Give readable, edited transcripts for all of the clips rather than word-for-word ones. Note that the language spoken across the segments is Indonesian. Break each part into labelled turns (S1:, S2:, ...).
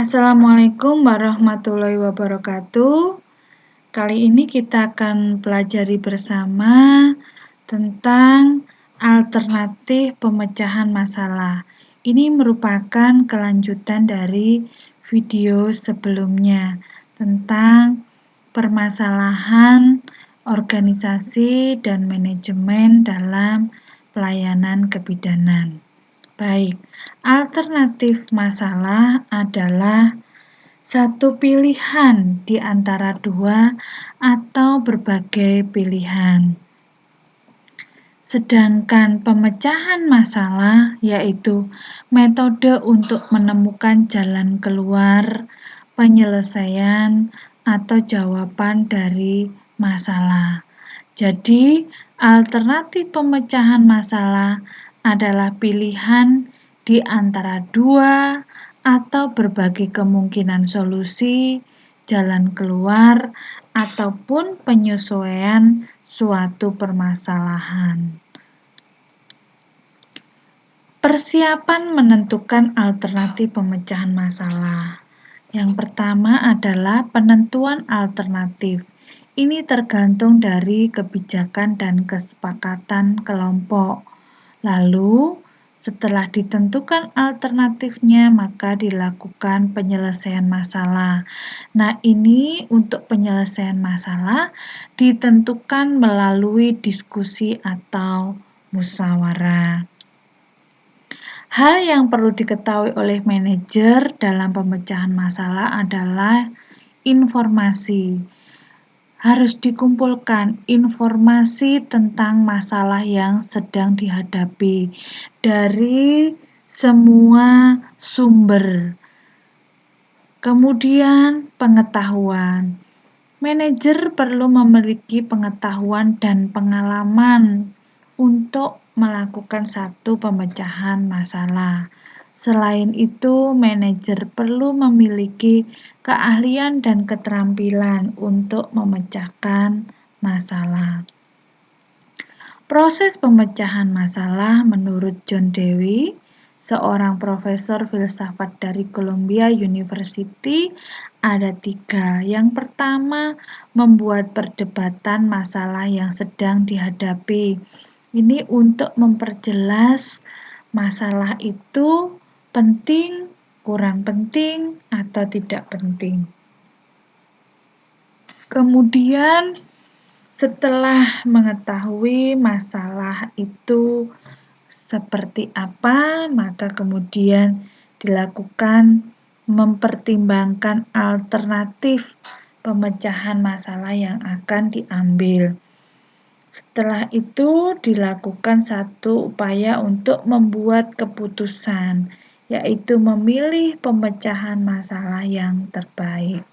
S1: Assalamualaikum warahmatullahi wabarakatuh. Kali ini kita akan pelajari bersama tentang alternatif pemecahan masalah. Ini merupakan kelanjutan dari video sebelumnya tentang permasalahan organisasi dan manajemen dalam pelayanan kebidanan. Baik, alternatif masalah adalah satu pilihan di antara dua atau berbagai pilihan. Sedangkan pemecahan masalah yaitu metode untuk menemukan jalan keluar, penyelesaian, atau jawaban dari masalah. Jadi, alternatif pemecahan masalah adalah pilihan di antara dua atau berbagai kemungkinan solusi, jalan keluar, ataupun penyesuaian suatu permasalahan. Persiapan menentukan alternatif pemecahan masalah. Yang pertama adalah penentuan alternatif. Ini tergantung dari kebijakan dan kesepakatan kelompok. Lalu, setelah ditentukan alternatifnya, maka dilakukan penyelesaian masalah. Nah, ini untuk penyelesaian masalah ditentukan melalui diskusi atau musyawarah. Hal yang perlu diketahui oleh manajer dalam pemecahan masalah adalah informasi. Harus dikumpulkan informasi tentang masalah yang sedang dihadapi dari semua sumber. Kemudian pengetahuan. Manajer perlu memiliki pengetahuan dan pengalaman untuk melakukan satu pemecahan masalah. Selain itu, manajer perlu memiliki keahlian dan keterampilan untuk memecahkan masalah. Proses pemecahan masalah menurut John Dewey, seorang profesor filsafat dari Columbia University, ada 3. Yang pertama, membuat perdebatan masalah yang sedang dihadapi. Ini untuk memperjelas masalah itu penting, kurang penting, atau tidak penting. Kemudian setelah mengetahui masalah itu seperti apa, maka kemudian dilakukan mempertimbangkan alternatif pemecahan masalah yang akan diambil. Setelah itu dilakukan satu upaya untuk membuat keputusan, yaitu memilih pemecahan masalah yang terbaik.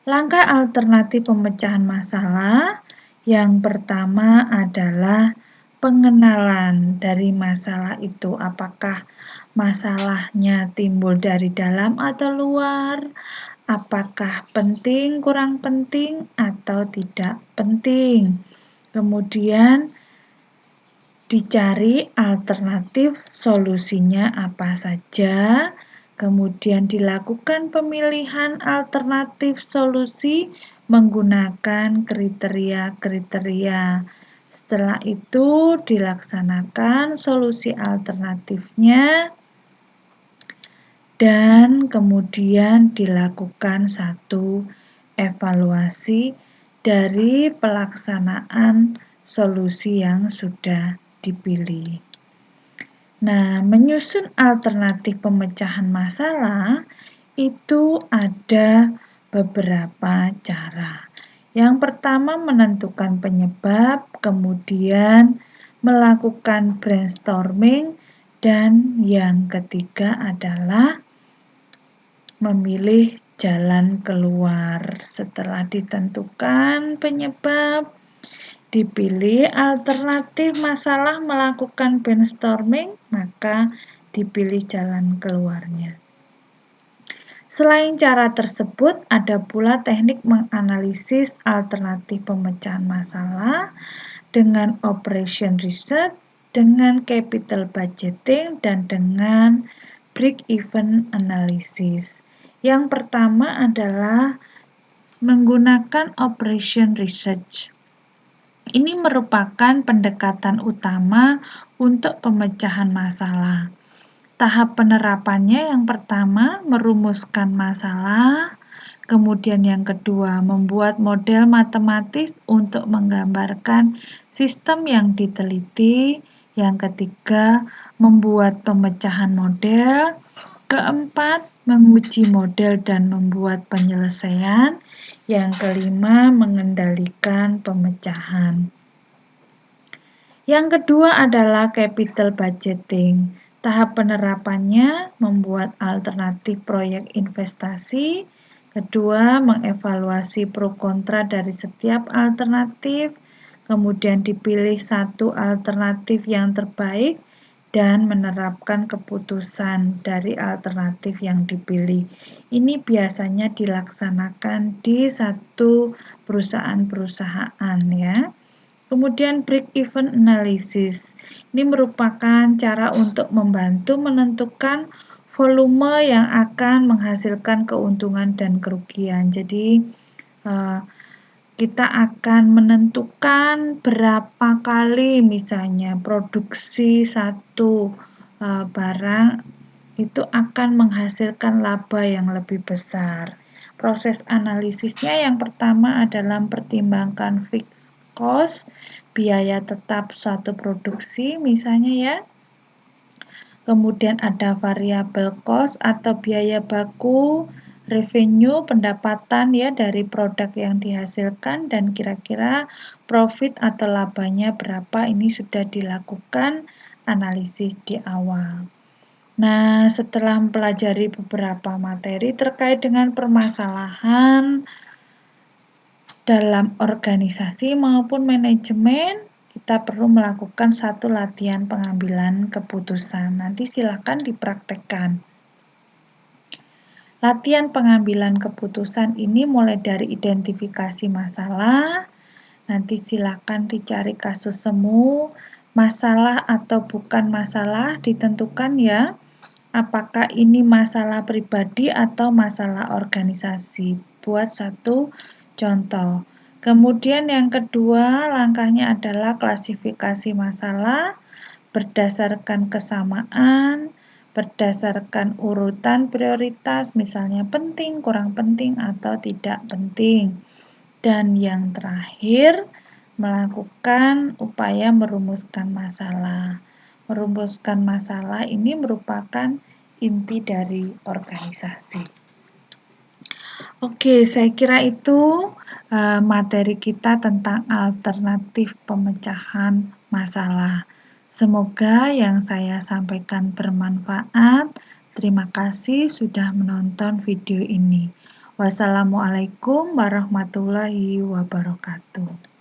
S1: Langkah alternatif pemecahan masalah yang pertama adalah pengenalan dari masalah itu. Apakah masalahnya timbul dari dalam atau luar? Apakah penting, kurang penting, atau tidak penting? Kemudian dicari alternatif solusinya apa saja. Kemudian dilakukan pemilihan alternatif solusi menggunakan kriteria-kriteria. Setelah itu dilaksanakan solusi alternatifnya dan kemudian dilakukan satu evaluasi dari pelaksanaan solusi yang sudah dipilih. Nah, menyusun alternatif pemecahan masalah itu ada beberapa cara. Yang pertama menentukan penyebab, kemudian melakukan brainstorming, dan yang ketiga adalah memilih jalan keluar. Setelah ditentukan penyebab, dipilih alternatif masalah, melakukan brainstorming, maka dipilih jalan keluarnya. Selain cara tersebut, ada pula teknik menganalisis alternatif pemecahan masalah dengan operation research, dengan capital budgeting, dan dengan break-even analysis. Yang pertama adalah menggunakan operation research. Ini merupakan pendekatan utama untuk pemecahan masalah. Tahap penerapannya yang pertama, merumuskan masalah. Kemudian yang kedua, membuat model matematis untuk menggambarkan sistem yang diteliti. Yang ketiga, membuat pemecahan model. Keempat, menguji model dan membuat penyelesaian. Yang kelima, mengendalikan pemecahan. Yang kedua adalah capital budgeting. Tahap penerapannya membuat alternatif proyek investasi. Kedua, mengevaluasi pro kontra dari setiap alternatif. Kemudian dipilih satu alternatif yang terbaik dan menerapkan keputusan dari alternatif yang dipilih. Ini biasanya dilaksanakan di satu perusahaan-perusahaan ya. Kemudian break-even analysis. Ini merupakan cara untuk membantu menentukan volume yang akan menghasilkan keuntungan dan kerugian. Jadi kita akan menentukan berapa kali misalnya produksi satu barang itu akan menghasilkan laba yang lebih besar. Proses analisisnya yang pertama adalah mempertimbangkan fixed cost, biaya tetap suatu produksi misalnya ya. Kemudian ada variable cost atau biaya baku, revenue, pendapatan ya dari produk yang dihasilkan, dan kira-kira profit atau labanya berapa. Ini sudah dilakukan analisis di awal. Nah, setelah mempelajari beberapa materi terkait dengan permasalahan dalam organisasi maupun manajemen, kita perlu melakukan satu latihan pengambilan keputusan. Nanti silakan dipraktekkan. Latihan pengambilan keputusan ini mulai dari identifikasi masalah, nanti silakan dicari kasus semu, masalah atau bukan masalah ditentukan ya. Apakah ini masalah pribadi atau masalah organisasi? Buat satu contoh. Kemudian yang kedua, langkahnya adalah klasifikasi masalah berdasarkan kesamaan, berdasarkan urutan prioritas, misalnya penting, kurang penting, atau tidak penting. Dan yang terakhir, melakukan upaya merumuskan masalah. Merumuskan masalah ini merupakan inti dari organisasi. Oke, saya kira itu materi kita tentang alternatif pemecahan masalah. Semoga yang saya sampaikan bermanfaat. Terima kasih sudah menonton video ini. Wassalamualaikum warahmatullahi wabarakatuh.